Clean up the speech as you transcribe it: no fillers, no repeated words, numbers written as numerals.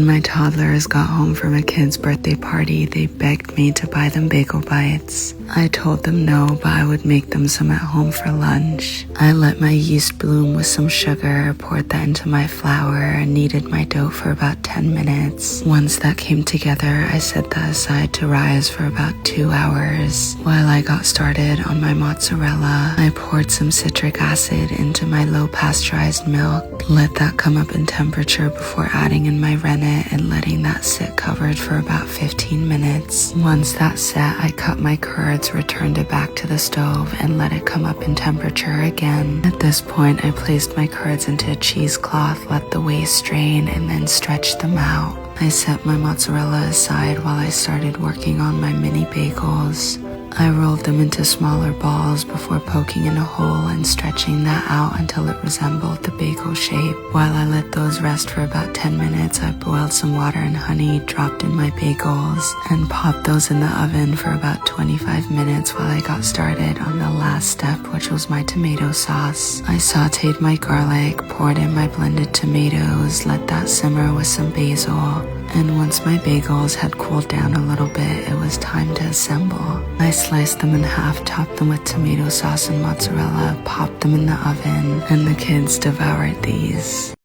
When my toddlers got home from a kid's birthday party, they begged me to buy them bagel bites. I told them no, but I would make them some at home for lunch. I let my yeast bloom with some sugar, poured that into my flour, and kneaded my dough for about 10 minutes. Once that came together, I set that aside to rise for about 2 hours. While I got started on my mozzarella, I poured some citric acid into my low pasteurized milk, let that come up in temperature before adding in my rennet and letting that sit covered for about 15 minutes. Once that set, I cut my curds, returned it back to the stove, and let it come up in temperature again. At this point, I placed my curds into a cheesecloth, let the whey strain, and then stretched them out. I set my mozzarella aside while I started working on my mini bagels. I rolled them into smaller balls before poking in a hole and stretching that out until it resembled the bagel shape. While I let those rest for about 10 minutes, I boiled some water and honey, dropped in my bagels, and popped those in the oven for about 25 minutes while I got started on the last step, which was my tomato sauce. I sauteed my garlic, poured in my blended tomatoes, let that simmer with some basil, and once my bagels had cooled down a little bit, it was time to assemble. I sliced them in half, topped them with tomato sauce and mozzarella, popped them in the oven, and the kids devoured these.